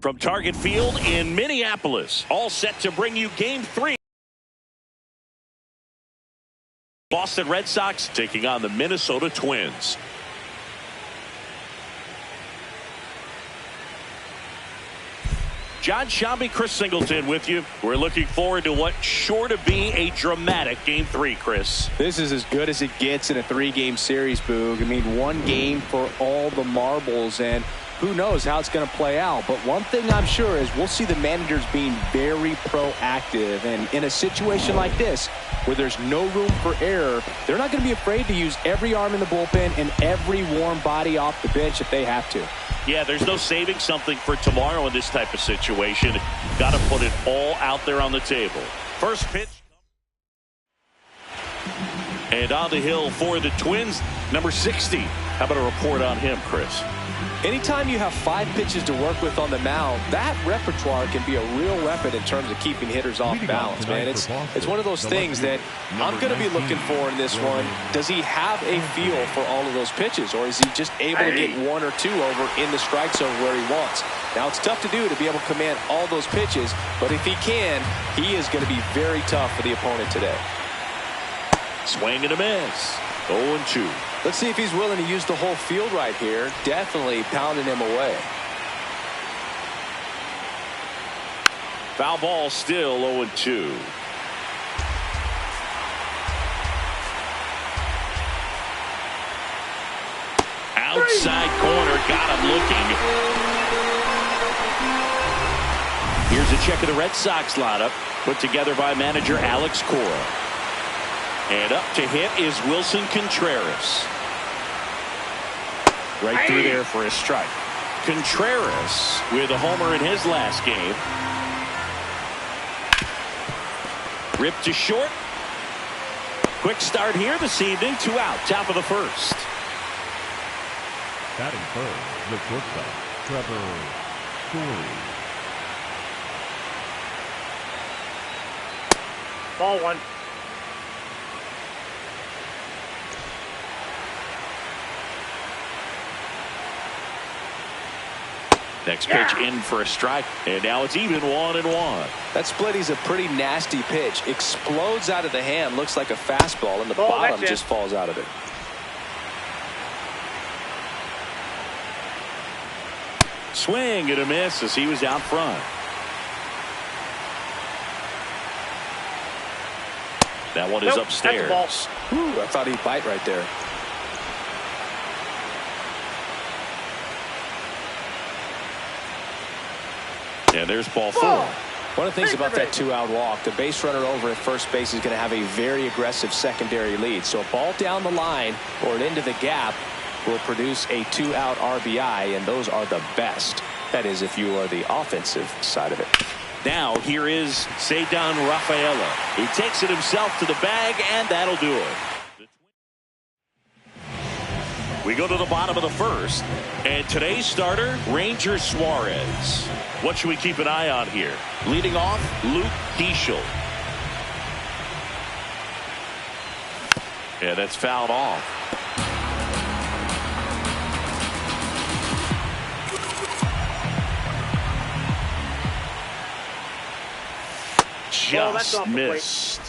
From Target Field in Minneapolis, all set to bring you Game 3. Boston Red Sox taking on the Minnesota Twins. John Shambi, Chris Singleton with you. We're looking forward to what's sure to be a dramatic Game 3, Chris. This is as good as it gets in a 3-game series, Boog. I mean, one game for all the marbles, and who knows how it's going to play out. But one thing I'm sure is we'll see the managers being very proactive. And in a situation like this, where there's no room for error, they're not going to be afraid to use every arm in the bullpen and every warm body off the bench if they have to. Yeah, there's no saving something for tomorrow in this type of situation. Got to put it all out there on the table. First pitch. And on the hill for the Twins, number 60. How about a report on him, Chris? Anytime you have 5 pitches to work with on the mound, that repertoire can be a real weapon in terms of keeping hitters off balance, man. It's one of those things that I'm going to be looking for in this one. Does he have a feel for all of those pitches, or is he just able to get 1 or 2 over in the strike zone where he wants? Now, it's tough to do to be able to command all those pitches, but if he can, he is going to be very tough for the opponent today. Swing and a miss. 0-2. Let's see if he's willing to use the whole field right here. Definitely pounding him away. Foul ball, still 0-2. Outside corner, got him looking. Here's a check of the Red Sox lineup, put together by manager Alex Cora. And up to hit is Wilson Contreras. Right through there for a strike. Contreras with a homer in his last game. Ripped to short. Quick start here this evening. 2 out, top of the first. Batting first, the shortstop, Trevor Story. Ball 1. Next pitch in for a strike, and now it's even 1-1. That splitty's a pretty nasty pitch. Explodes out of the hand, looks like a fastball, and the bottom just falls out of it. Swing and a miss as he was out front. That one is upstairs. Ooh, I thought he'd bite right there. And there's ball 4. One of the things about that 2-out walk, the base runner over at first base is going to have a very aggressive secondary lead. So a ball down the line or into the gap will produce a 2-out RBI, and those are the best. That is, if you are the offensive side of it. Now here is Ceddanne Rafaela. He takes it himself to the bag, and that'll do it. We go to the bottom of the first, and today's starter, Ranger Suarez. What should we keep an eye on here? Leading off, Luke Diesel. Yeah, that's fouled off. Just missed.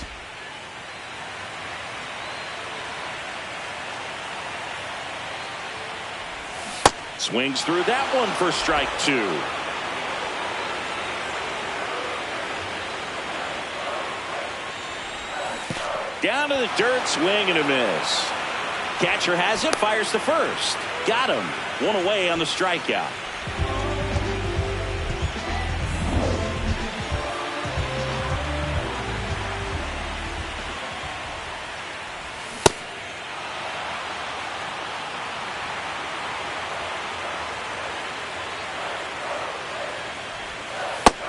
Swings through that one for strike 2. Down to the dirt, swing and a miss. Catcher has it, fires to first. Got him. 1 away on the strikeout.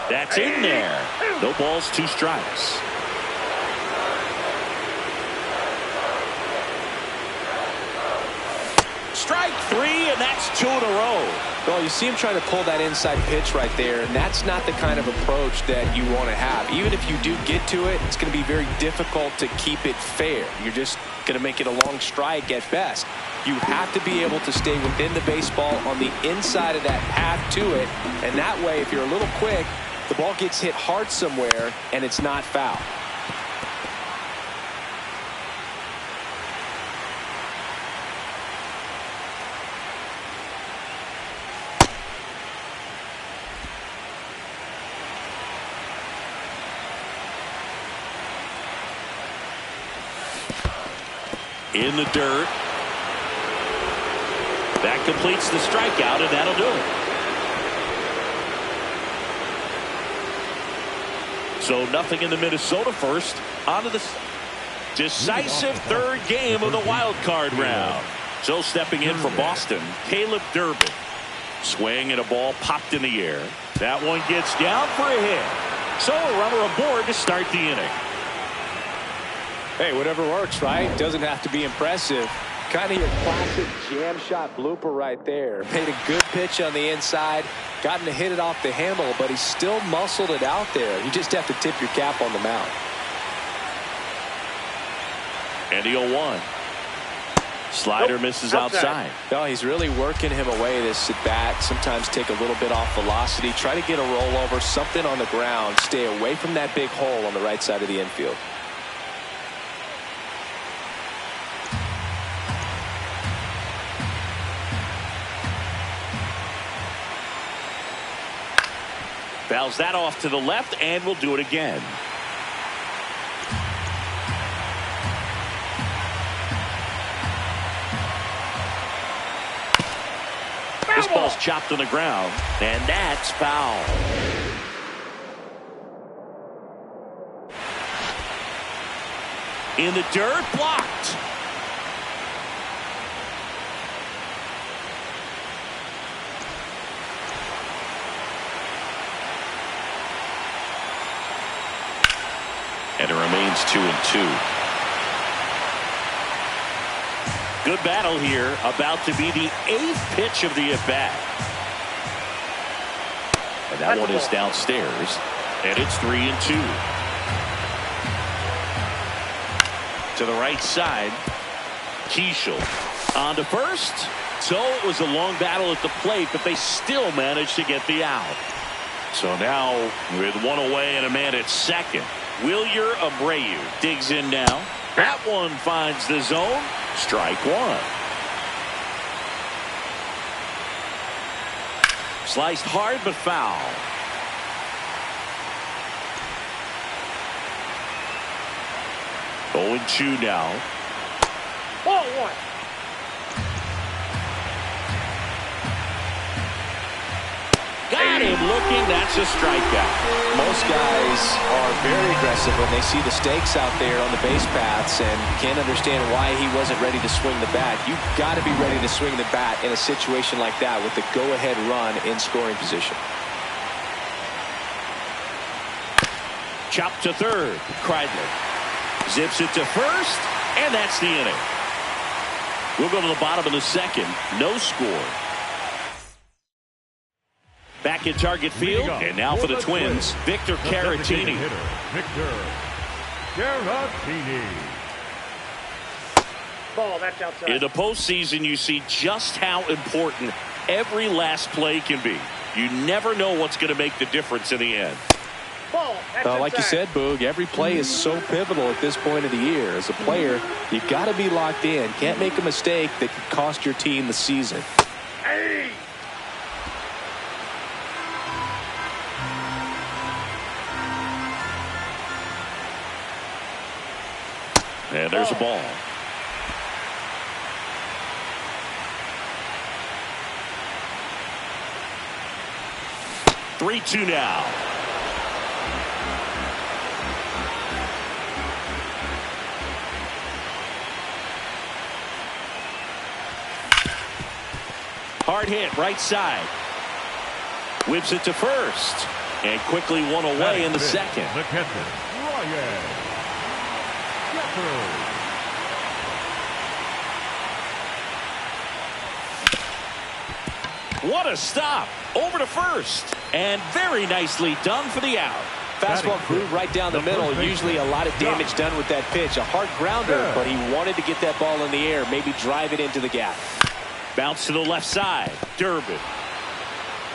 That's in there. No balls, 2 strikes. Strike 3, and that's 2 in a row. Well, you see him trying to pull that inside pitch right there, and that's not the kind of approach that you want to have. Even if you do get to it, it's going to be very difficult to keep it fair. You're just going to make it a long strike at best. You have to be able to stay within the baseball on the inside of that path to it, and that way, if you're a little quick, the ball gets hit hard somewhere, and it's not foul. In the dirt. That completes the strikeout, and that'll do it. So nothing in the Minnesota first. On to the decisive third game of the wild card round. So stepping in for Boston, Caleb Durbin. Swing and a ball popped in the air. That one gets down for a hit. So a runner aboard to start the inning. Hey, whatever works, right? Doesn't have to be impressive. Kind of your classic jam shot blooper right there. Made a good pitch on the inside. Gotten to hit it off the handle, but he still muscled it out there. You just have to tip your cap on the mound. And the 0-1. Slider misses outside. No, he's really working him away this at bat. Sometimes take a little bit off velocity. Try to get a rollover, something on the ground. Stay away from that big hole on the right side of the infield. Fouls that off to the left, and we'll do it again. This ball's chopped on the ground, and that's foul. In the dirt, blocked. And it remains 2-2. Good battle here. About to be the 8th pitch of the at-bat. And that one is downstairs. And it's 3-2. To the right side. Keishel on to first. So it was a long battle at the plate, but they still managed to get the out. So now with one away and a man at second, Wilyer Abreu digs in now. That one finds the zone. Strike one. Sliced hard but foul. 0-2 now. 1-1. Got him looking. That's a strikeout. Most guys are very aggressive when they see the stakes out there on the base paths and can't understand why he wasn't ready to swing the bat. You've got to be ready to swing the bat in a situation like that with the go-ahead run in scoring position. Chopped to third. Kreidler zips it to first, and that's the inning. We'll go to the bottom of the second. No score. Back in target field, and now for the Twins, Victor Caratini. Victor Caratini. Ball, that's outside. In the postseason, you see just how important every last play can be. You never know what's going to make the difference in the end. Ball, that's like you said, Boog, every play is so pivotal at this point of the year. As a player, you got to be locked in. Can't make a mistake that could cost your team the season. Hey! And there's a ball. Three-two now. Hard hit, right side. Whips it to first. And quickly one away in the second. The catcher, Ryan. What a stop. Over to first. And very nicely done for the out. fastball grooved right down the middle. Usually a lot of damage done with that pitch. A hard grounder, but he wanted to get that ball in the air, maybe drive it into the gap. Bounce to the left side. Durbin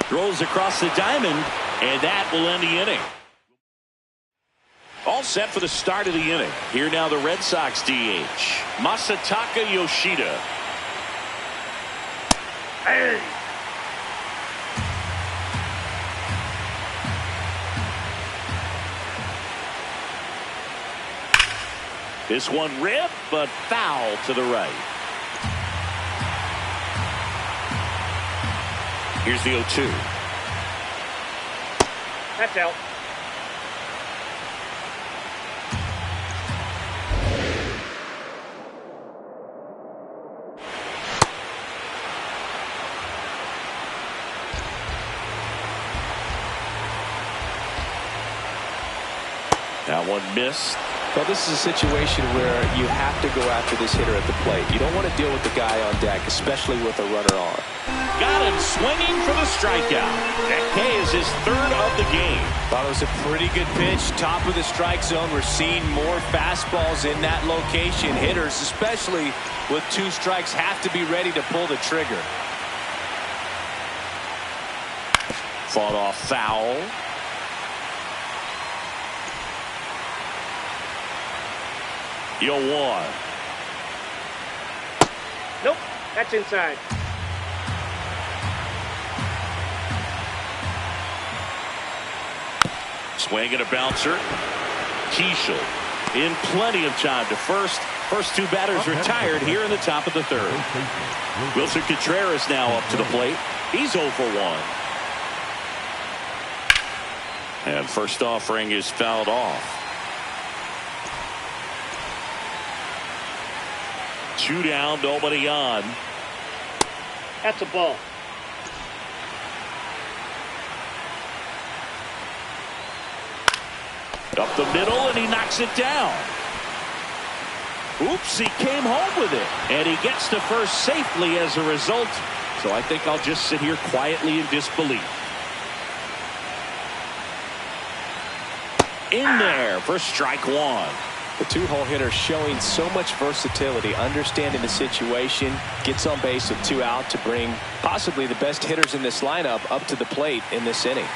throws across the diamond, and that will end the inning. All set for the start of the inning. Here now the Red Sox DH, Masataka Yoshida. Hey. This one ripped, but foul to the right. Here's the 0-2. That's out. That one missed. Well, this is a situation where you have to go after this hitter at the plate. You don't want to deal with the guy on deck, especially with a runner on. Got him swinging for the strikeout. That K is his third of the game. Thought it was a pretty good pitch. Top of the strike zone. We're seeing more fastballs in that location. Hitters, especially with 2 strikes, have to be ready to pull the trigger. Fought off foul. Yo, 1. Nope. That's inside. Swing and a bouncer. Keishel in plenty of time to first. First 2 batters retired here in the top of the 3rd. Wilson Contreras now up to the plate. He's 0 for 1. And first offering is fouled off. 2 down, nobody on. That's a ball. Up the middle, and he knocks it down. Oops, he came home with it. And he gets to first safely as a result. So I think I'll just sit here quietly in disbelief. In there for strike 1. The 2-hole hitter showing so much versatility, understanding the situation, gets on base with 2 out to bring possibly the best hitters in this lineup up to the plate in this inning.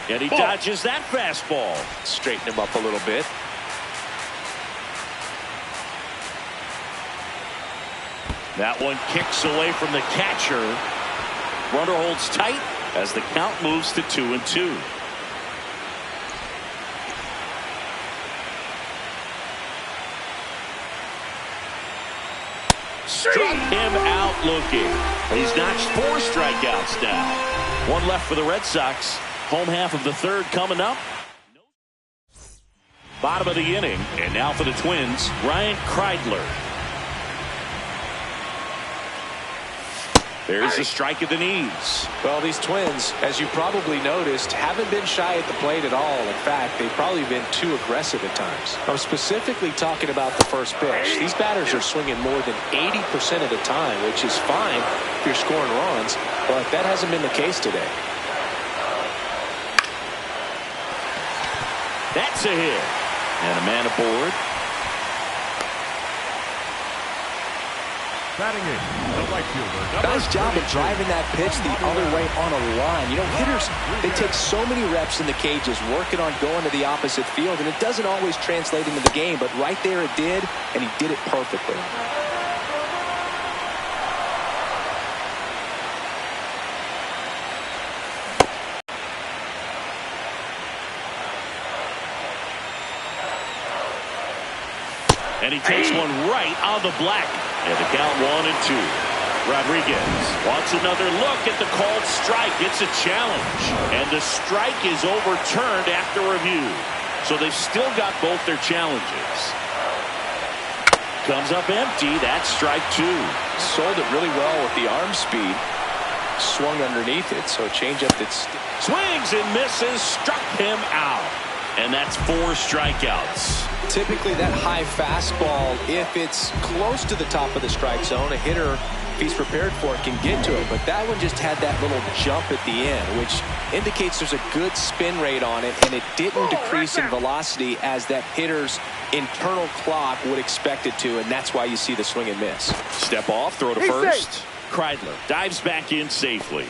And he dodges that fastball. Straighten him up a little bit. That one kicks away from the catcher. Runner holds tight as the count moves to 2-2. Struck him out looking. He's notched 4 strikeouts now. 1 left for the Red Sox. Home half of the 3rd coming up. Bottom of the inning. And now for the Twins, Ryan Kreidler. There's the strike at the knees. Well, these Twins, as you probably noticed, haven't been shy at the plate at all. In fact, they've probably been too aggressive at times. I'm specifically talking about the first pitch. These batters are swinging more than 80% of the time, which is fine if you're scoring runs, but that hasn't been the case today. That's a hit. And a man aboard. Batting in, the right fielder. Nice job of driving that pitch the other way on a line. You know, hitters, they take so many reps in the cages working on going to the opposite field, and it doesn't always translate into the game, but right there it did, and he did it perfectly. And he takes one right on the black. And the count 1-2. Rodriguez wants another look at the called strike. It's a challenge. And the strike is overturned after review. So they've still got both their challenges. Comes up empty. That's strike 2. Sold it really well with the arm speed. Swung underneath it. So changeup that's swings and misses. Struck him out. And that's 4 strikeouts. Typically that high fastball, if it's close to the top of the strike zone, a hitter if he's prepared for it, can get to it. But that one just had that little jump at the end, which indicates there's a good spin rate on it, and it didn't decrease in velocity as that hitter's internal clock would expect it to, and that's why you see the swing and miss. Step off, throw to first. Kreidler dives back in safely.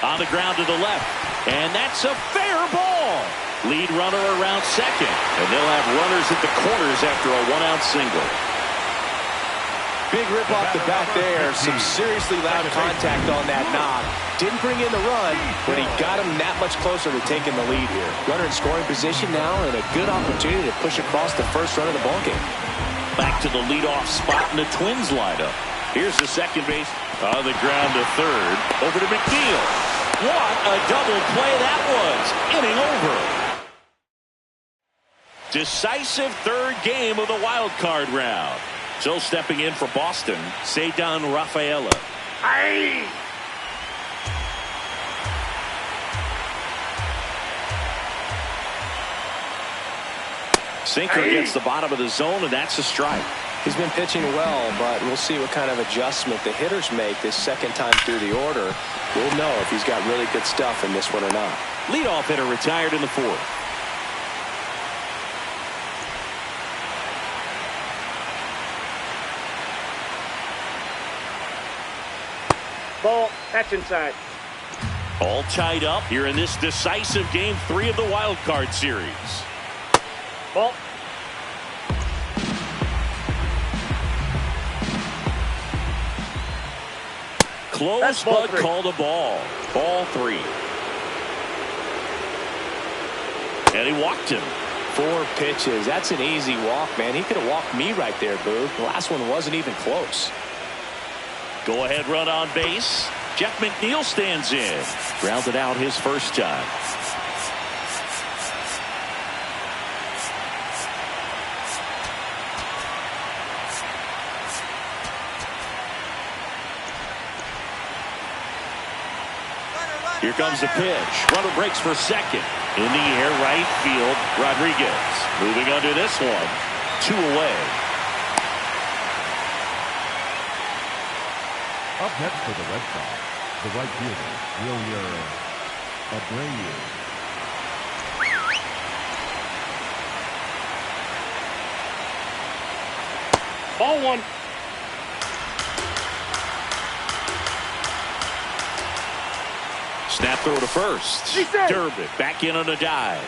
On the ground to the left, and that's a fair ball. Lead runner around second, and they'll have runners at the corners after a one-out single. Big rip off the bat there. Some seriously loud contact on that knock. Didn't bring in the run, but he got him that much closer to taking the lead here. Runner in scoring position now, and a good opportunity to push across the first run of the ballgame. Back to the leadoff spot in the Twins lineup. Here's the second base on the ground to third. Over to McNeil. What a double play that was. Inning over. Decisive third game of the wild card round. So stepping in for Boston, Ceddanne Rafaela. Aye. Sinker gets the bottom of the zone, and that's a strike. He's been pitching well, but we'll see what kind of adjustment the hitters make this second time through the order. We'll know if he's got really good stuff in this one or not. Leadoff hitter retired in the fourth. Ball. That's inside. All tied up here in this decisive game 3 of the wild card series. Ball. Close, but called a ball. Ball 3. And he walked him. 4 pitches. That's an easy walk, man. He could have walked me right there, Boo. The last one wasn't even close. Go ahead run on base. Jeff McNeil stands in. Grounded out his first time. Here comes the pitch. Runner breaks for second. In the air, right field, Rodriguez. Moving under this one. 2 away. Up next for the Red Sox, the right fielder, Wilyer Abreu. Ball 1. Snap throw to first. Durbin back in on a dive.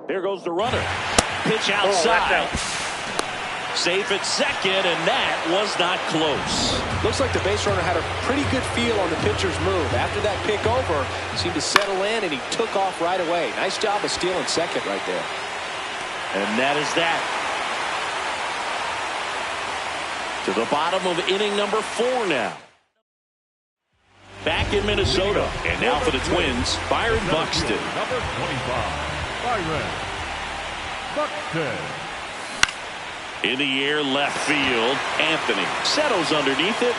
There goes the runner. Pitch outside. Safe at second, and that was not close. Looks like the base runner had a pretty good feel on the pitcher's move. After that pick over, seemed to settle in, and he took off right away. Nice job of stealing second right there. And that is that. To the bottom of inning number 4 now. Back in Minnesota. And now for the Twins, Byron Buxton. Number 25, Byron Buxton. In the air, left field. Anthony settles underneath it.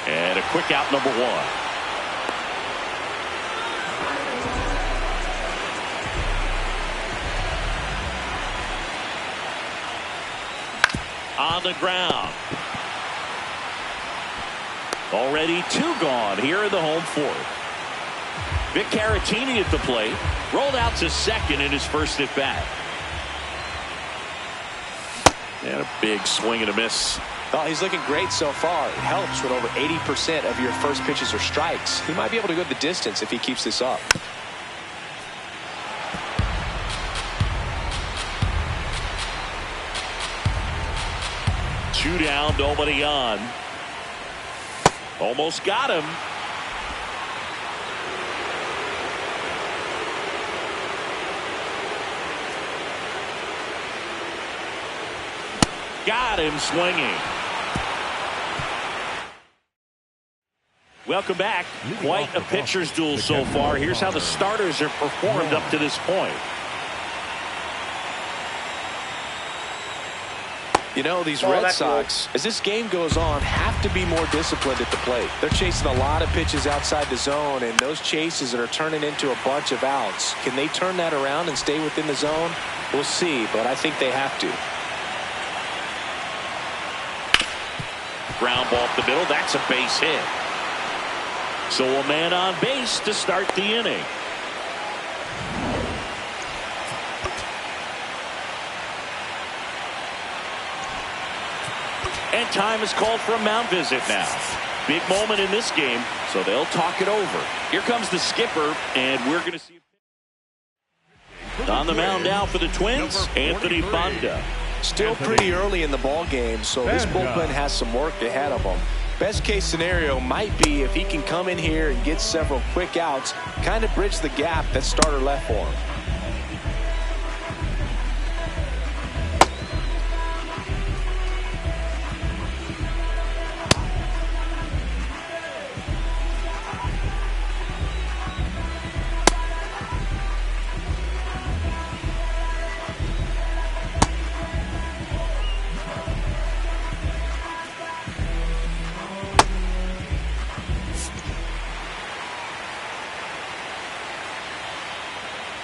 And a quick out, number 1. On the ground. Already 2 gone here in the home 4th. Vic Caratini at the plate. Rolled out to second in his first at bat. And a big swing and a miss. Oh, he's looking great so far. It helps when over 80% of your first pitches are strikes. He might be able to go the distance if he keeps this up. Two down, nobody on. Almost got him. Got him swinging. Welcome back. Quite a pitcher's duel so far. Here's how the starters have performed up to this point. You know, these Red Sox, as this game goes on, have to be more disciplined at the plate. They're chasing a lot of pitches outside the zone, and those chases are turning into a bunch of outs. Can they turn that around and stay within the zone? We'll see, but I think they have to. Ground ball up the middle. That's a base hit. So a man on base to start the inning. And time is called for a mound visit now. Big moment in this game, so they'll talk it over. Here comes the skipper, and we're going to see on the mound now for the Twins, Anthony Banda. Still pretty early in the ball game, so this bullpen has some work ahead of them. Best case scenario might be if he can come in here and get several quick outs, kind of bridge the gap that starter left for him.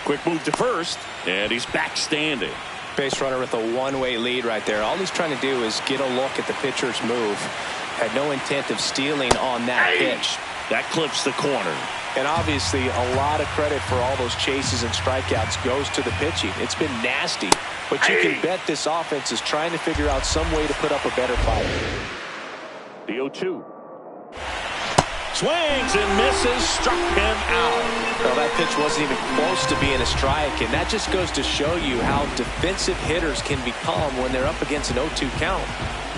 Quick move to first, and he's back standing. Base runner with a one-way lead right there. All he's trying to do is get a look at the pitcher's move. Had no intent of stealing on that pitch. That clips the corner. And obviously a lot of credit for all those chases and strikeouts goes to the pitching. It's been nasty, but you can bet this offense is trying to figure out some way to put up a better fight. The 0-2. Swings and misses, struck him out. Well, that pitch wasn't even close to being a strike, and that just goes to show you how defensive hitters can become when they're up against an 0-2 count.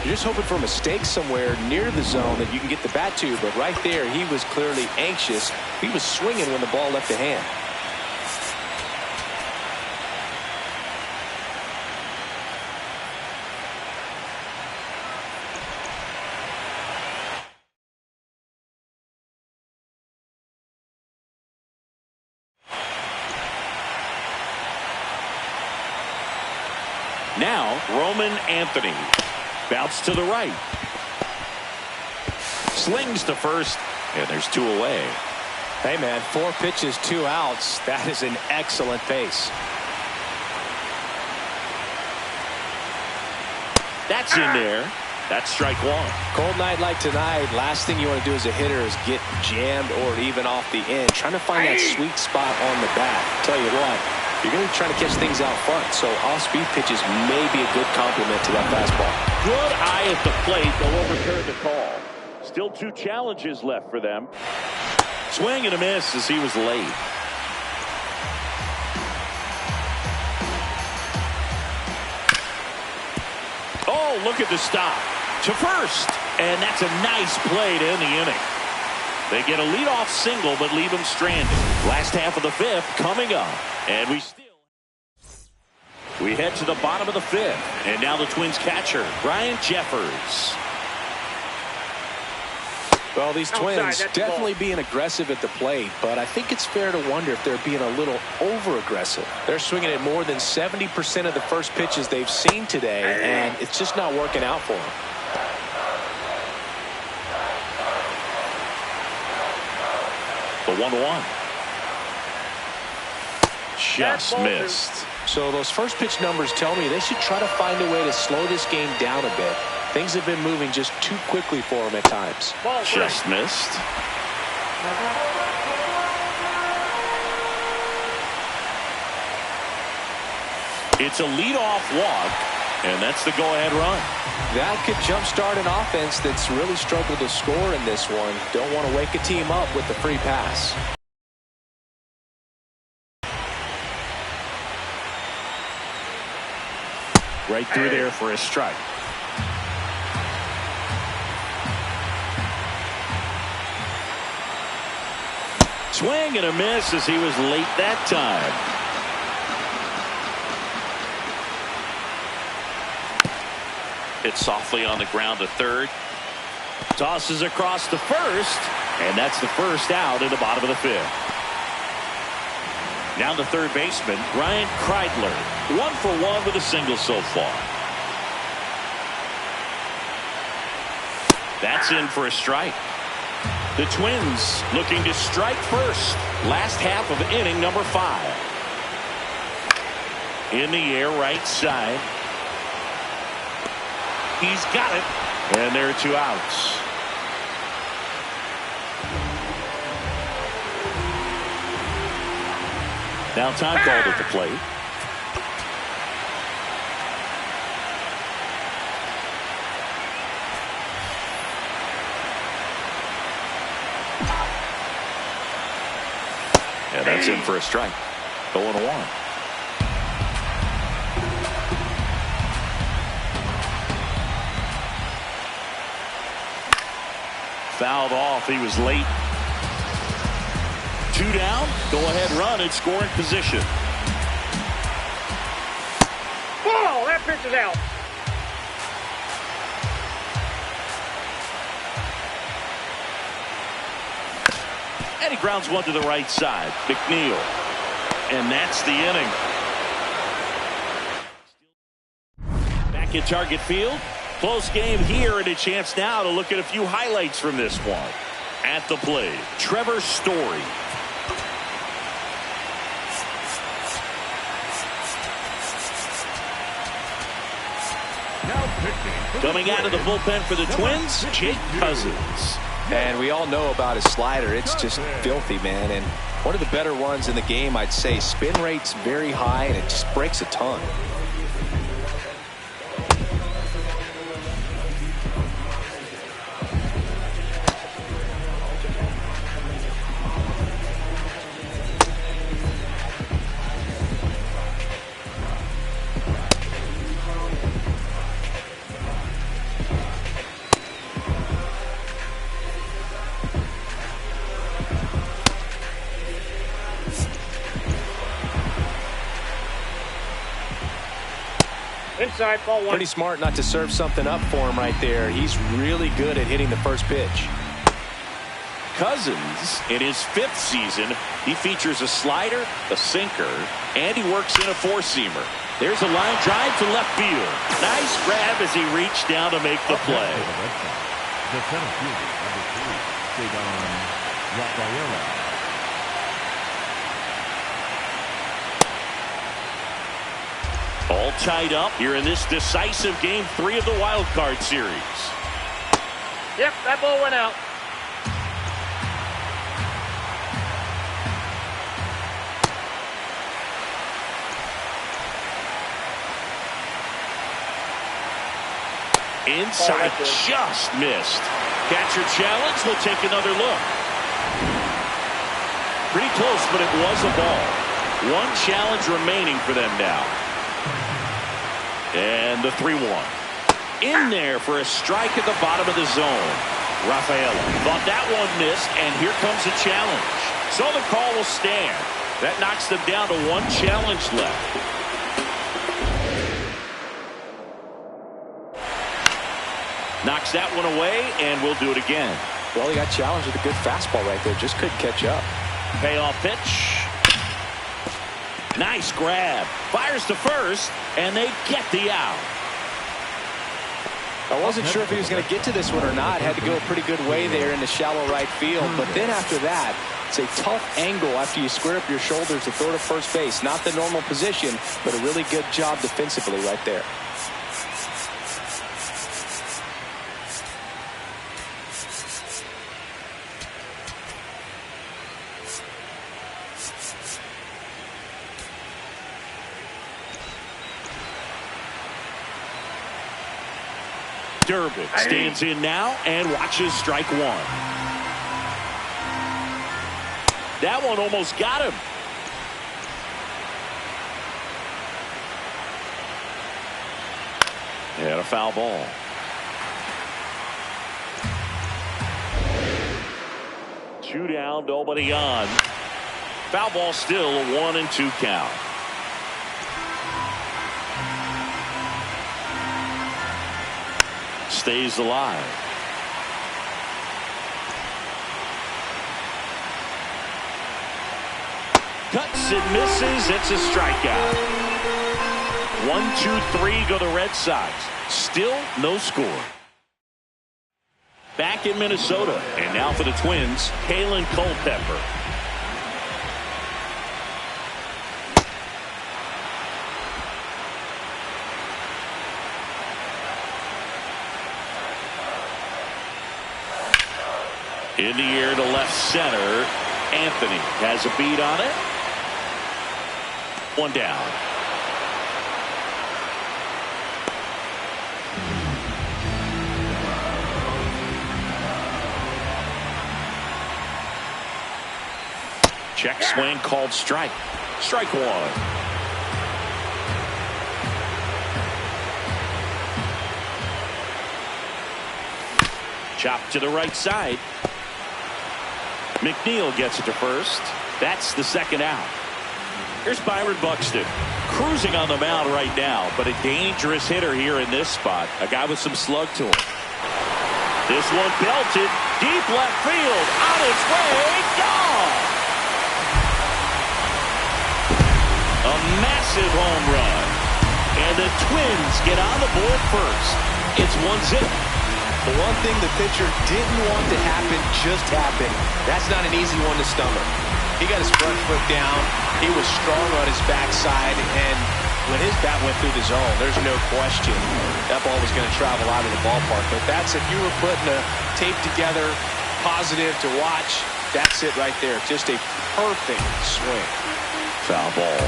You're just hoping for a mistake somewhere near the zone that you can get the bat to, but right there he was clearly anxious. He was swinging when the ball left the hand. Now, Roman Anthony. Bounce to the right. Slings to first, and there's two away. Hey, man, 4 pitches, 2 outs. That is an excellent pace. That's in there. That's strike one. Cold night like tonight, last thing you want to do as a hitter is get jammed or even off the end. Trying to find that sweet spot on the bat. Tell you what, you're going to be trying to catch things out front, so off-speed pitches may be a good complement to that fastball. Good eye at the plate. They'll overturn the call. Still 2 challenges left for them. Swing and a miss as he was late. Oh, look at the stop. To first. And that's a nice play to end the inning. They get a leadoff single, but leave him stranded. Last half of the 5th coming up. And we head to the bottom of the 5th. And now the Twins catcher, Brian Jeffers. Well, these Twins definitely being aggressive at the plate, but I think it's fair to wonder if they're being a little over-aggressive. They're swinging at more than 70% of the first pitches they've seen today, and it's just not working out for them. The 1-1. Just missed. So those first pitch numbers tell me they should try to find a way to slow this game down a bit. Things have been moving just too quickly for them at times. Just missed. It's a leadoff walk, and that's the go-ahead run. That could jumpstart an offense that's really struggled to score in this one. Don't want to wake a team up with the free pass. Right through there for a strike. Swing and a miss as he was late that time. Hit softly on the ground to third. Tosses across to first, and that's the first out in the bottom of the 5th. Now the third baseman, Ryan Kreidler. 1 for 1 with a single so far. That's in for a strike. The Twins looking to strike first. Last half of inning number 5. In the air, right side. He's got it. And there are 2 outs. Now time called at the plate. And that's in for a strike. 0-1. Fouled off. He was late. 2 down. Go ahead run in scoring position. Ball! That pitch is out. And he grounds one to the right side. McNeil. And that's the inning. Back at Target Field. Close game here, and a chance now to look at a few highlights from this one. At the plate, Trevor Story. Coming out of the bullpen for the Twins, Jake Cousins. And we all know about his slider. It's just filthy, man. And one of the better ones in the game, I'd say. Spin rate's very high, and it just breaks a ton. Inside, ball 1. Pretty smart not to serve something up for him right there. He's really good at hitting the first pitch. Cousins, in his 5th season, he features a slider, a sinker, and he works in a 4-seamer. There's a line drive to left field. Nice grab as he reached down to make the play. The center fielder, number 3, Sagan Rafaela. All tied up here in this decisive game 3 of the wild card series. Yep, that ball went out. Inside, just missed. Catcher challenge, we'll take another look. Pretty close, but it was a ball. 1 challenge remaining for them now. And the 3-1. In there for a strike at the bottom of the zone. Rafaela thought that one missed, and here comes a challenge. So the call will stand. That knocks them down to 1 challenge left. Knocks that one away, and we'll do it again. Well, he got challenged with a good fastball right there. Just couldn't catch up. Payoff pitch. Nice grab. Fires to first, and they get the out. I wasn't sure if he was going to get to this one or not. Had to go a pretty good way there in the shallow right field. But then after that, it's a tough angle after you square up your shoulders to throw to first base. Not the normal position, but a really good job defensively right there. Durbin stands in now and watches strike 1. That one almost got him. And a foul ball. Two down, nobody on. Foul ball still, a 1-2 count. Stays alive. Cuts and misses. It's a strikeout. 1-2-3 go the Red Sox. Still no score. back in Minnesota. And now for the Twins, Kalen Culpepper. In the air to left center. Anthony has a beat on it. One down. Check swing called strike. Strike one. Chop to the right side. McNeil gets it to first. That's the second out. Here's Byron Buxton. Cruising on the mound right now, but a dangerous hitter here in this spot. A guy with some slug to him. This one belted. Deep left field. On its way. Gone. A massive home run. And the Twins get on the board first. It's 1-0. The one thing the pitcher didn't want to happen just happened. That's not an easy one to stomach. He got his front foot down. He was strong on his backside, and when his bat went through the zone, there's no question that ball was going to travel out of the ballpark. But that's, if you were putting a tape together, positive to watch, that's it right there. Just a perfect swing. Foul ball.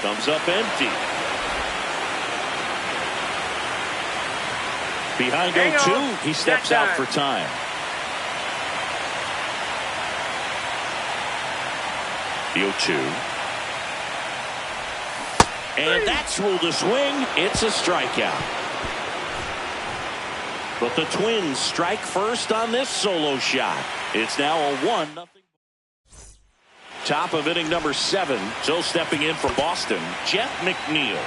Comes up empty. Behind 0-2, he steps out for time. The 0-2. And that's ruled a swing. It's a strikeout. But the Twins strike first on this solo shot. It's now a 1-0. Top of inning number 7. So stepping in for Boston, Jeff McNeil.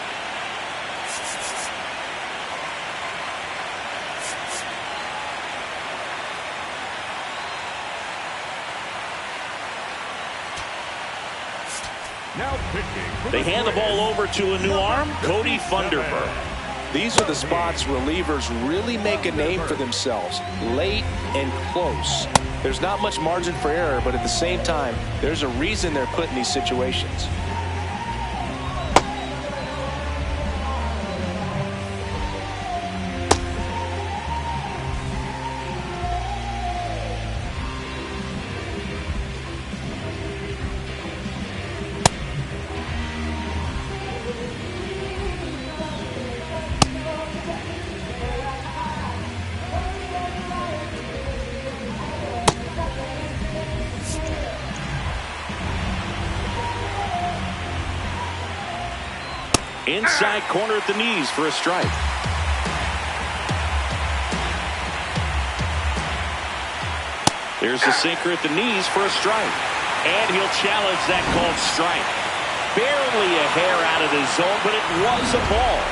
They hand the ball over to a new arm, Cody Funderburk. These are the spots relievers really make a name for themselves, late and close. There's not much margin for error, but at the same time, there's a reason they're put in these situations. Inside corner at the knees for a strike. There's the sinker at the knees for a strike. And he'll challenge that called strike. Barely a hair out of the zone, but it was a ball.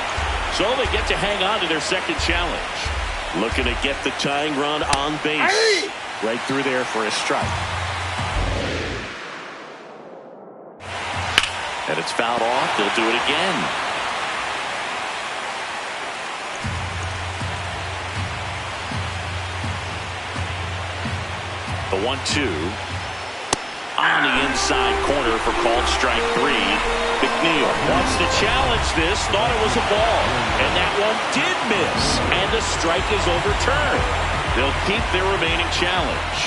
So they get to hang on to their second challenge. Looking to get the tying run on base. Right through there for a strike. And it's fouled off. They'll do it again. The 1-2 on the inside corner for called strike 3. McNeil wants to challenge this, thought it was a ball, and that one did miss, and the strike is overturned. They'll keep their remaining challenge.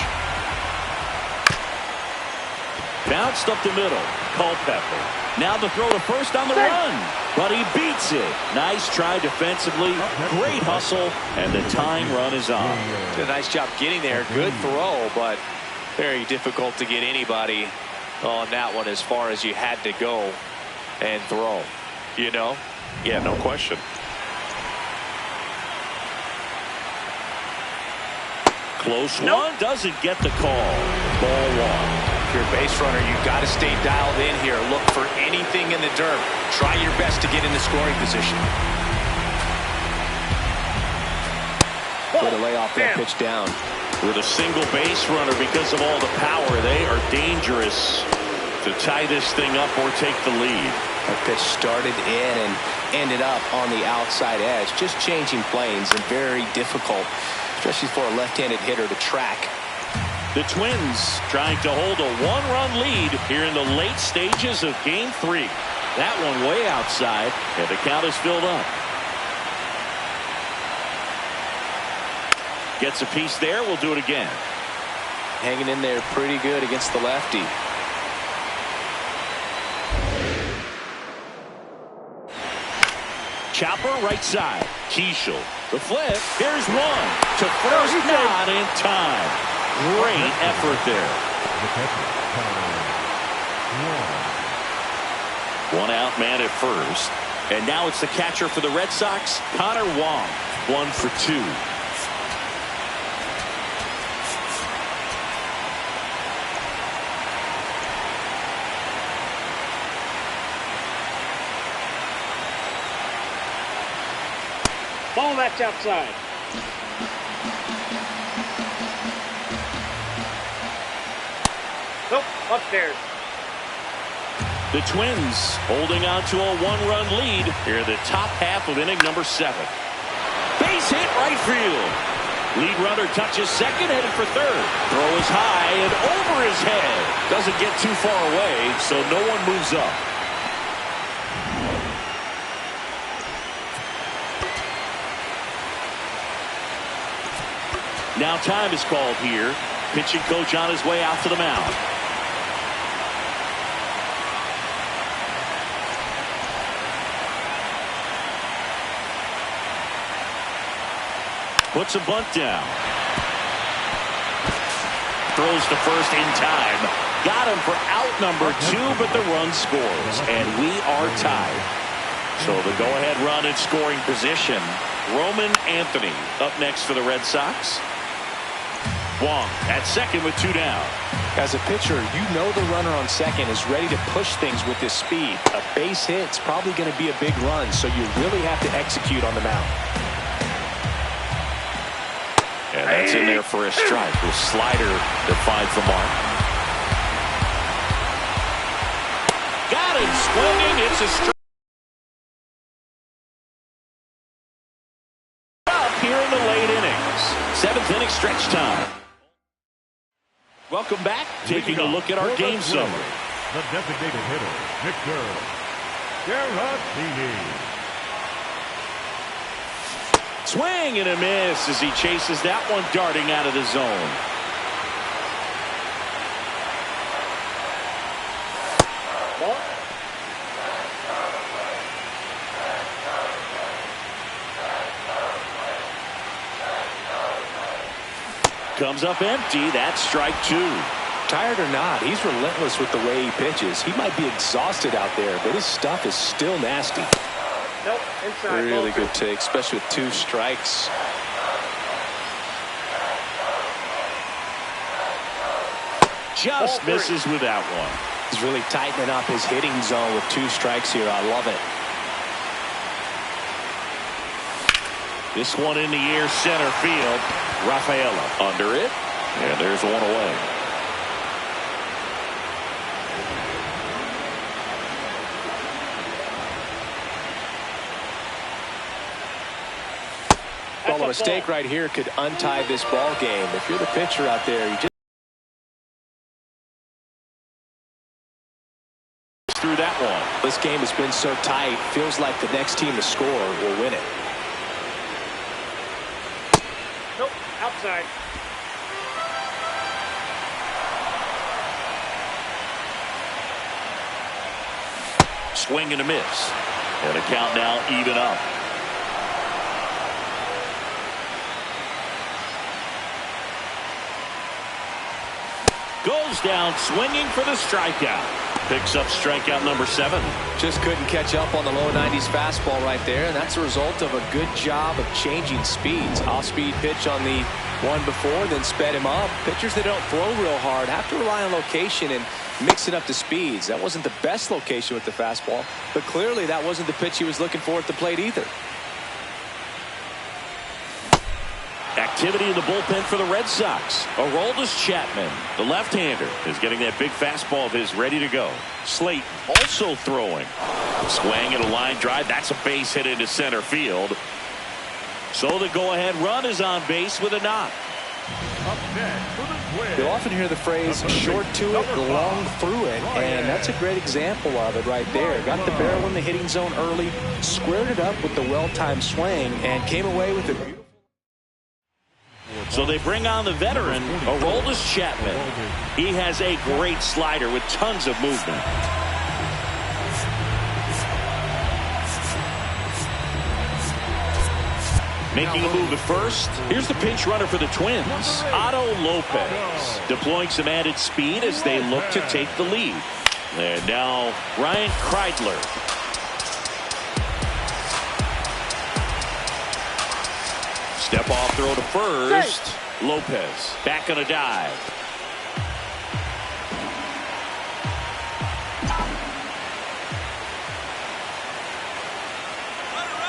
Bounced up the middle. Culpepper. Now the throw to first on the run, but he beats it. Nice try defensively, great hustle, and the tying run is on. Did a nice job getting there. Good throw, but very difficult to get anybody on that one as far as you had to go and throw. You know? Yeah, no question. Close one, doesn't get the call. Ball 1. If you're a base runner, you've got to stay dialed in here. Look for anything in the dirt. Try your best to get in the scoring position. Way to lay off that pitch down. With a single base runner, because of all the power, they are dangerous to tie this thing up or take the lead. That pitch started in and ended up on the outside edge. Just changing planes and very difficult, especially for a left-handed hitter to track. The Twins trying to hold a one-run lead here in the late stages of Game 3. That one way outside, and the count is filled up. Gets a piece there. We'll do it again. Hanging in there pretty good against the lefty. Chopper right side. Keishel. The flip. Here's one. To first, not in time. Great effort there. One out man at first. And now it's the catcher for the Red Sox, Connor Wong. 1 for 2. Ball, that's outside. Nope, upstairs. The Twins holding on to a one-run lead here in the top half of inning number 7. Base hit right field. Lead runner touches second, headed for third. Throw is high and over his head. Doesn't get too far away, so no one moves up. Now time is called here. Pitching coach on his way out to the mound. Puts a bunt down. Throws to first in time. Got him for out number 2, but the run scores. And we are tied. So the go-ahead run in scoring position. Roman Anthony up next for the Red Sox. Wong at second with 2 down. As a pitcher, you know the runner on second is ready to push things with his speed. A base hit's probably going to be a big run, so you really have to execute on the mound. And that's in there for a strike. The slider that finds the mark. Got him swinging. It's a strike. Up here in the late innings. 7th inning stretch time. Welcome back. Taking a look at our game summary. The designated hitter, Victor Garratini. Swing and a miss as he chases that one darting out of the zone. Ball. Comes up empty. That's strike 2. Tired or not, he's relentless with the way he pitches. He might be exhausted out there, but his stuff is still nasty. Nope, inside. Really good take, especially with 2 strikes. Just misses with that one. He's really tightening up his hitting zone with 2 strikes here. I love it. This one in the air, center field. Rafaela under it. And there's one away. Well, a mistake right here could untie this ball game. If you're the pitcher out there, you just through that one. This game has been so tight. Feels like the next team to score will win it. Nope, outside. Swing and a miss. And a count now even up. Goes down swinging for the strikeout. Picks up strikeout number 7. Just couldn't catch up on the low 90s fastball right there, and that's a result of a good job of changing speeds. Off-speed pitch on the one before, then sped him up. Pitchers that don't throw real hard have to rely on location and mix it up to speeds. That wasn't the best location with the fastball, but clearly that wasn't the pitch he was looking for at the plate either. Activity in the bullpen for the Red Sox. Aroldis Chapman, the left-hander, is getting that big fastball of his ready to go. Slate also throwing. Swing and a line drive. That's a base hit into center field. So the go-ahead run is on base with a knock. Up next for the Twins. You'll often hear the phrase short to it, long through it, and that's a great example of it right there. Got the barrel in the hitting zone early, squared it up with the well-timed swing, and came away with a beautiful. So they bring on the veteran, Aroldis Chapman. He has a great slider with tons of movement. Making a move at first. Here's the pinch runner for the Twins, Otto Lopez, deploying some added speed as they look to take the lead. And now Ryan Kreidler. Step off throw to first. Lopez back on a dive.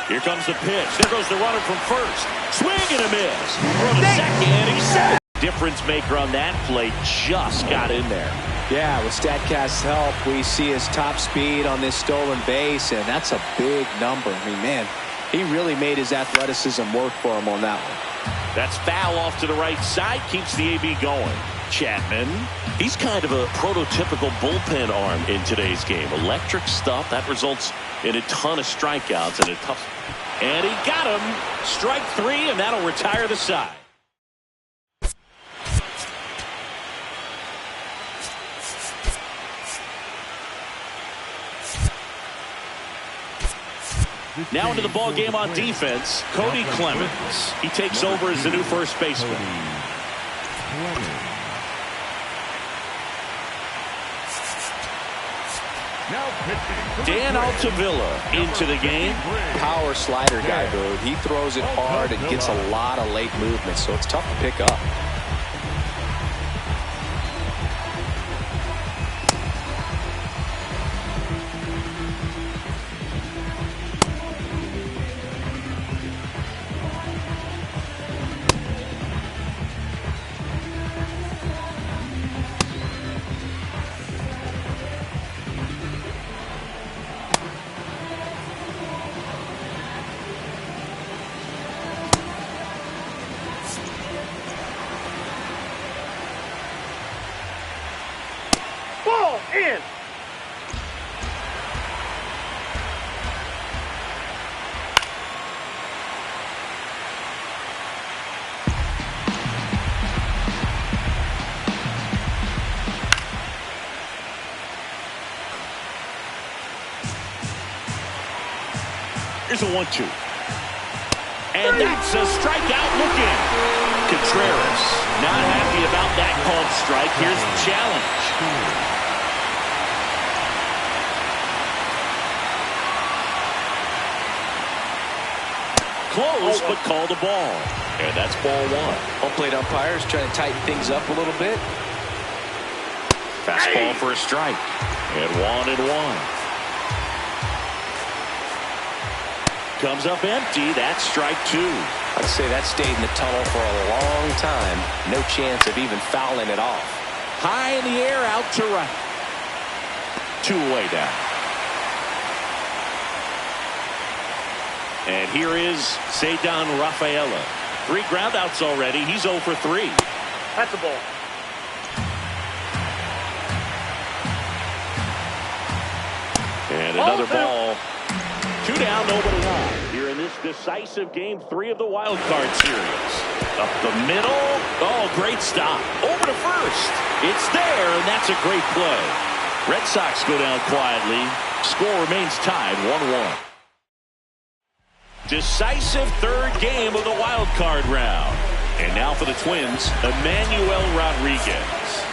Here comes the pitch. There goes the runner from first. Swing and a miss. Throw to second. He's set. Difference maker on that play just got in there. Yeah, with StatCast's help, we see his top speed on this stolen base, and that's a big number. I mean, man, he really made his athleticism work for him on that one. That's foul off to the right side. Keeps the AB going. Chapman, he's kind of a prototypical bullpen arm in today's game. Electric stuff that results in a ton of strikeouts and a tough. And he got him. Strike three, and that'll retire the side. Now into the ball game on defense, Cody Clemens. He takes over as the new first baseman. Dan Altavilla into the game. Power slider guy, dude. He throws it hard and gets a lot of late movement, so it's tough to pick up. Ball in. Here's a 1-2. And that's a strikeout looking. Contreras not happy about that called strike. Here's the challenge. Close, but called a ball. And that's ball one. Home plate umpires trying to tighten things up a little bit. Fastball for a strike. And 1-1. Comes up empty. That's strike two. I'd say that stayed in the tunnel for a long time. No chance of even fouling it off. High in the air, out to right. 2 away now. And here is Ceddanne Rafaela. 3 groundouts already. He's 0 for 3. That's a ball. And another ball. 2 down, nobody on. Here in this decisive game 3 of the wild card series. Up the middle. Oh, great stop. Over to first. It's there, and that's a great play. Red Sox go down quietly. Score remains tied 1-1. Decisive third game of the wild card round. And now for the Twins, Emmanuel Rodriguez.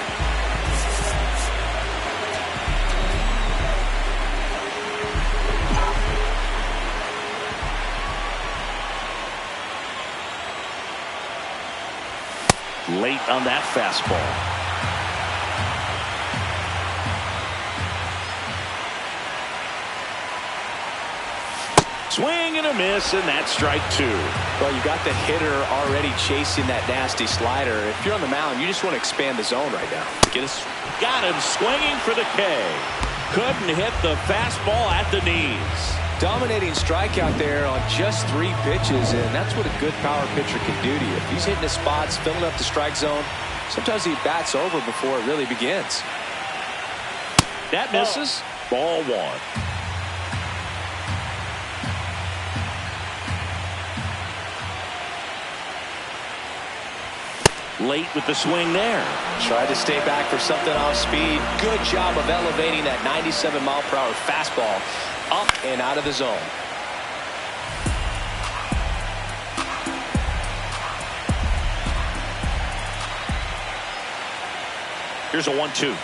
Late on that fastball. Swing and a miss, and that's strike two. Well, you got the hitter already chasing that nasty slider. If you're on the mound, you just want to expand the zone right now. Got him swinging for the K. Couldn't hit the fastball at the knees. Dominating strikeout there on just 3 pitches, and that's what a good power pitcher can do to you. If he's hitting his spots, filling up the strike zone, sometimes he bats over before it really begins. That misses. Ball one. Late with the swing there. Tried to stay back for something off speed. Good job of elevating that 97-mile-per-hour fastball up and out of the zone. Here's a 1-2.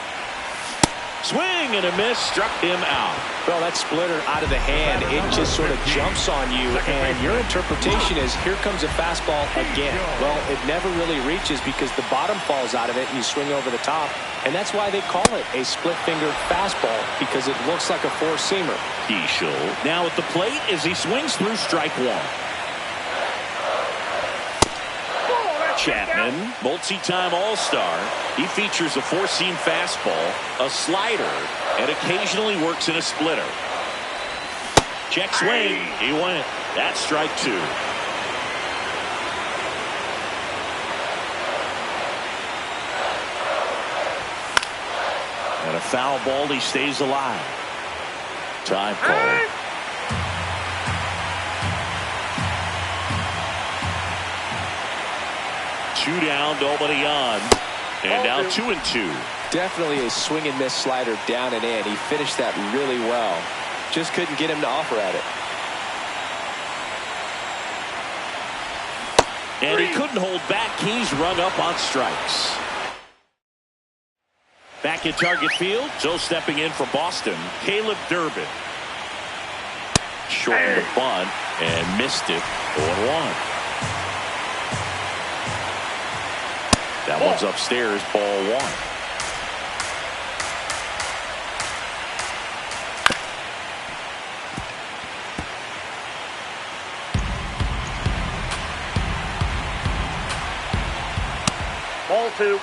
Swing and a miss, struck him out. Well, that splitter out of the hand, it just sort of jumps on you, and your interpretation is, here comes a fastball again. Well, it never really reaches because the bottom falls out of it and you swing over the top, and that's why they call it a split-finger fastball, because it looks like a four-seamer. Keishel now at the plate as he swings through strike one. Chapman, multi-time All-Star. He features a four-seam fastball, a slider, and occasionally works in a splitter. Check swing. He went. That's strike two. And a foul ball. He stays alive. Time call. Two down, nobody on. And now 2-2. Definitely a swing and miss slider down and in. He finished that really well. Just couldn't get him to offer at it. And he couldn't hold back. He's rung up on strikes. Back at Target Field, so stepping in for Boston, Caleb Durbin. Shortened the bunt and missed it. 0-1. That one's upstairs, ball one. Ball two.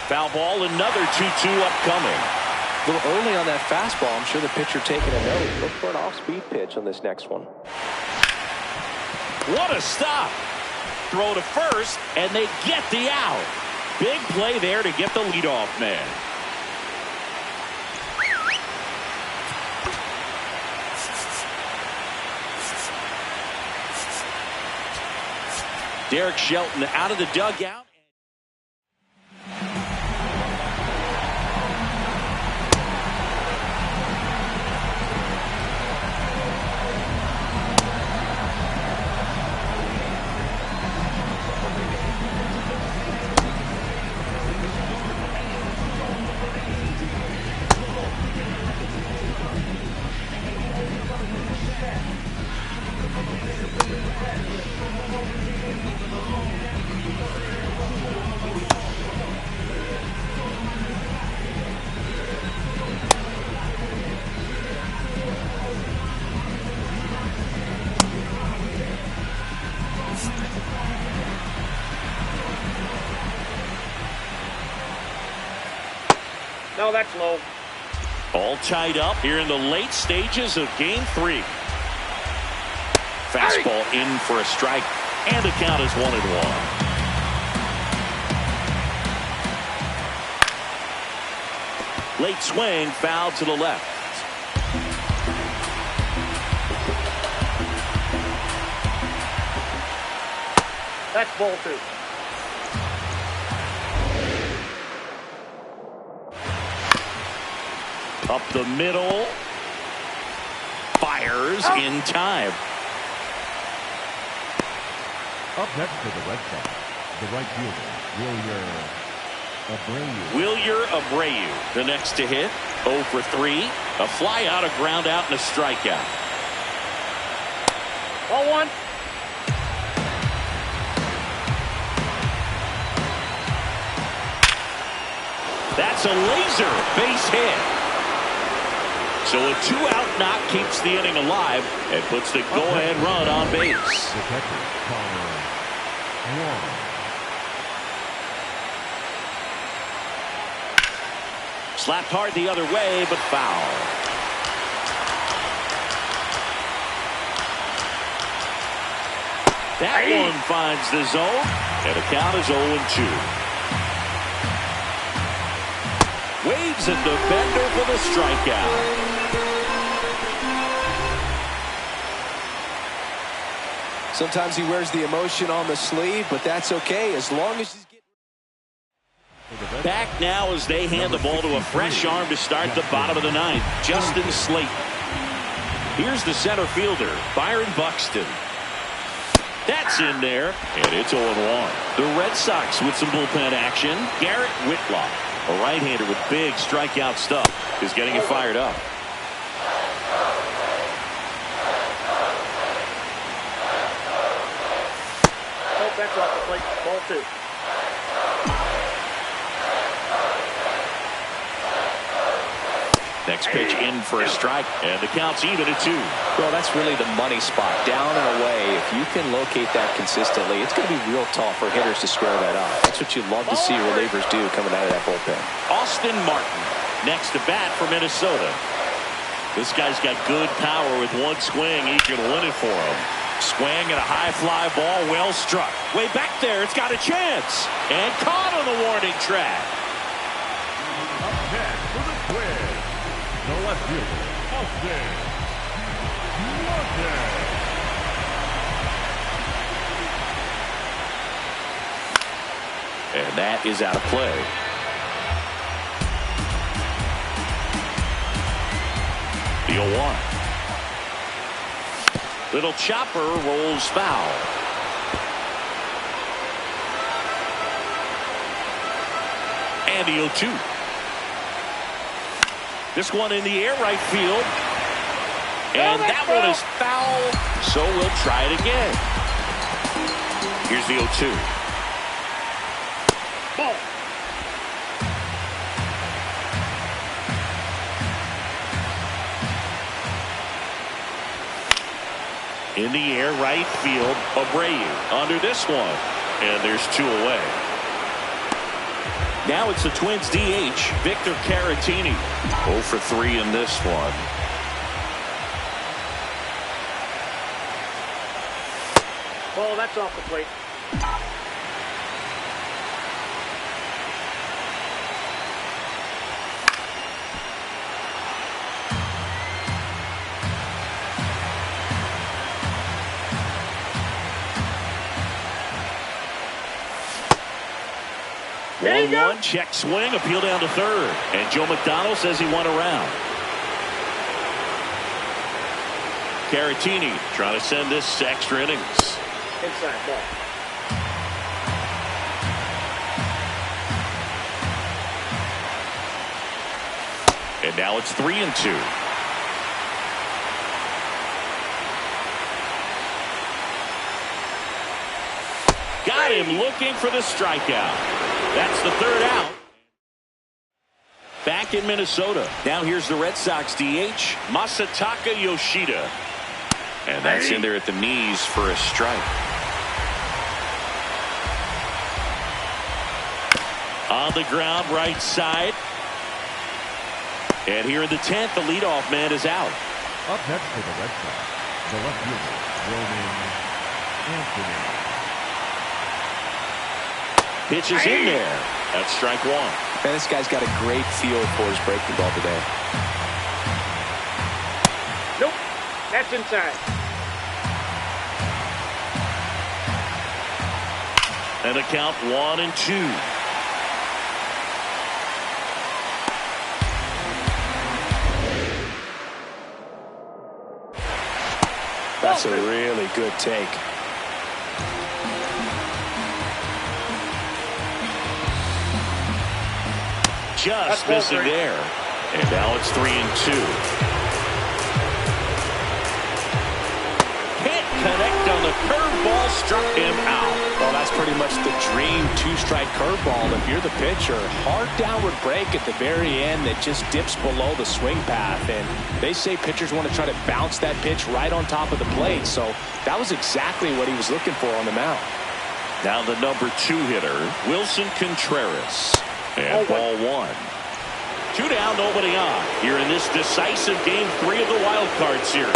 Foul ball, another 2-2 upcoming. A little early on that fastball. I'm sure the pitcher taking a note. Look for an off-speed pitch on this next one. What a stop. Throw to first, and they get the out. Big play there to get the leadoff man. Derek Shelton out of the dugout. No, that's low. All tied up here in the late stages of Game 3. Fastball in for a strike, and the count is 1-1. Late swing, foul to the left. That's ball two. Up the middle. Fires in time. Up next to the Red Sox, the right fielder, Wilyer Abreu, the next to hit. 0 for 3. A fly out, a ground out, and a strikeout. Ball one. That's a laser base hit. So a 2-out knock keeps the inning alive and puts the go-ahead run on base. Slapped hard the other way, but foul. That one finds the zone, and the count is 0-2. Waves at the defender for the strikeout. Sometimes he wears the emotion on the sleeve, but that's okay as long as he's getting... Back now as they hand the ball to a fresh arm to start the bottom of the ninth, Justin Slayton. Here's the center fielder, Byron Buxton. That's in there, and it's 0-1. The Red Sox with some bullpen action. Garrett Whitlock, a right-hander with big strikeout stuff, is getting it fired up. Oh, that's off the plate. Ball 2. Next pitch in for a strike, and the count's even at 2. Well, that's really the money spot. Down and away, if you can locate that consistently, it's going to be real tough for hitters to square that up. That's what you love to see relievers do coming out of that bullpen. Austin Martin, next to bat for Minnesota. This guy's got good power. With one swing, he can win it for him. Swing and a high fly ball, well struck. Way back there, it's got a chance. And caught on the warning track. Up next for the Twins, the left fielder, Austin Martin. And that is out of play. The 0-1. Little chopper rolls foul. And the 0-2. This one in the air, right field. And that one is foul, so we'll try it again. Here's the 0-2. Ball. In the air, right field, Abreu under this one. And there's 2 away. Now it's the Twins DH, Victor Caratini. 0 for 3 in this one. Ball, that's off the plate. 1-1, check swing, appeal down to third. And Joe McDonald says he won around. Caratini trying to send this to extra innings. Inside ball. And now it's 3-2. Got him looking for the strikeout. That's the 3rd out. Back in Minnesota. Now here's the Red Sox DH, Masataka Yoshida. And that's in there at the knees for a strike. On the ground, right side. And here in the 10th, the leadoff man is out. Up next for the Red Sox, the left fielder, Roman Anthony. Pitch is in there. That's strike 1. Man, this guy's got a great feel for his breaking ball today. Nope. That's inside. And the count 1-2. That's a really good take. Just missing there. And now it's 3-2. Can't connect on the curveball, struck him out. Well, that's pretty much just the dream two-strike curveball if you're the pitcher. Hard downward break at the very end that just dips below the swing path. And they say pitchers want to try to bounce that pitch right on top of the plate. So that was exactly what he was looking for on the mound. Now the number 2 hitter, Wilson Contreras. And ball 1. 2 down, nobody on. Here in this decisive game 3 of the wild card series.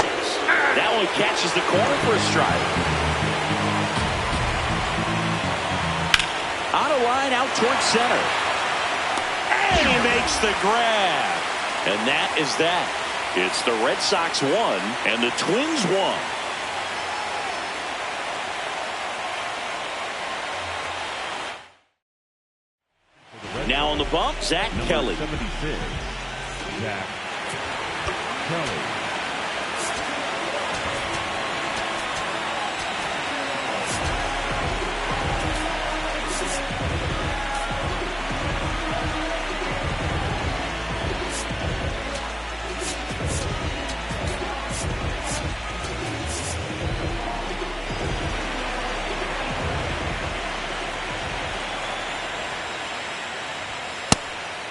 That one catches the corner for a strike. On a line out towards center. And he makes the grab. And that is that. It's the Red Sox 1 and the Twins 1. Now on the bump, Zach Kelly. 76, Zach Kelly.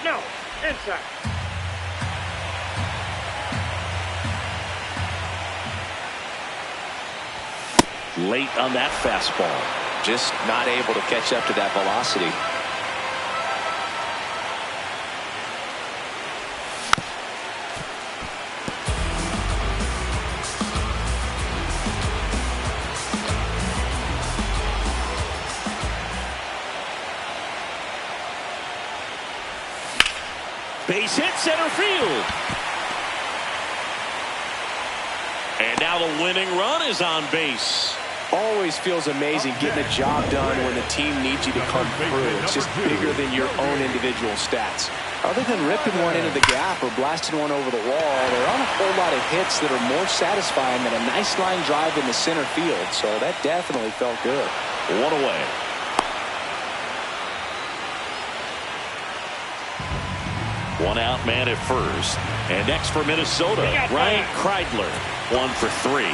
No, inside. Late on that fastball. Just not able to catch up to that velocity. Base hit center field. And now the winning run is on base. Always feels amazing getting a job done when the team needs you to come through. It's just bigger than your own individual stats. Other than ripping one into the gap or blasting one over the wall, there aren't a whole lot of hits that are more satisfying than a nice line drive in the center field. So that definitely felt good. 1 away. One out man at first. And next for Minnesota, Ryan Kreidler. 1 for 3.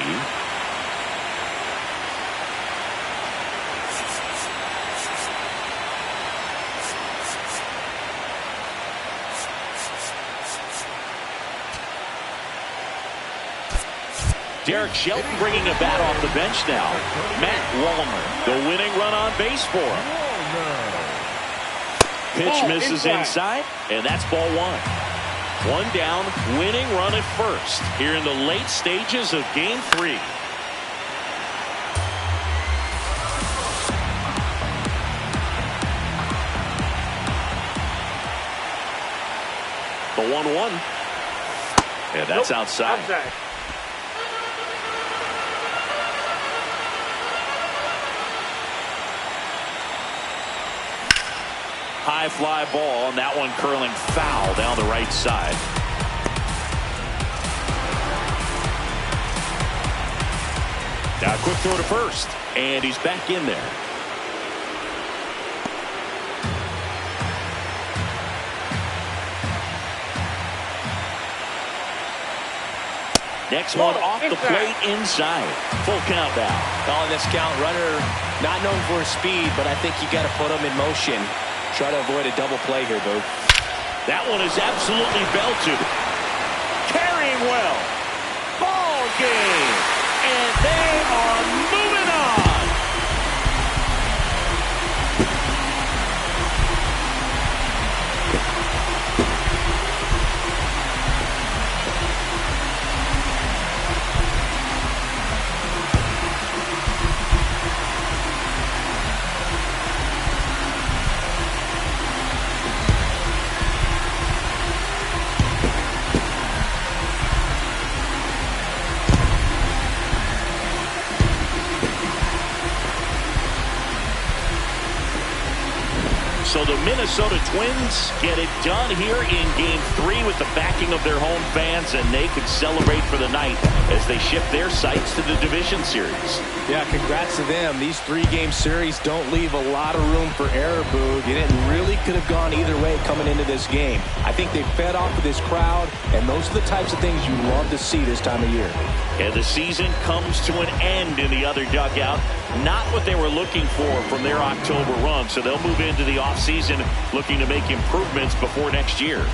Derek Shelton bringing a bat off the bench now. Matt Wallner, the winning run on base for him. Pitch misses inside, and that's ball 1. 1 down, winning run at first here in the late stages of game 3. The 1-1. And that's outside. High fly ball, and that one curling foul down the right side. Now a quick throw to first, and he's back in there. Next one off the plate inside. Full count now. On this count, runner not known for his speed, but I think you got to put him in motion. Try to avoid a double play here, Boog. That one is absolutely belted. Carrying well. Ball game. And they are moving on. So the Minnesota Twins get it done here in game 3 with the backing of their home fans, and they can celebrate for the night as they shift their sights to the division series. Yeah, congrats to them. These 3-game series don't leave a lot of room for error, Boog, and it really could have gone either way coming into this game. I think they fed off of this crowd, and those are the types of things you love to see this time of year. And the season comes to an end in the other dugout. Not what they were looking for from their October run. So they'll move into the offseason looking to make improvements before next year.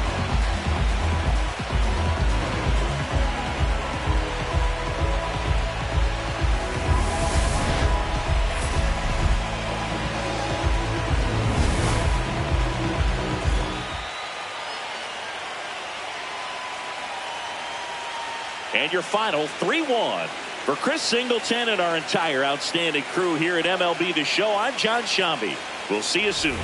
And your final 3-1. For Chris Singleton and our entire outstanding crew here at MLB The Show, I'm John Shambi. We'll see you soon.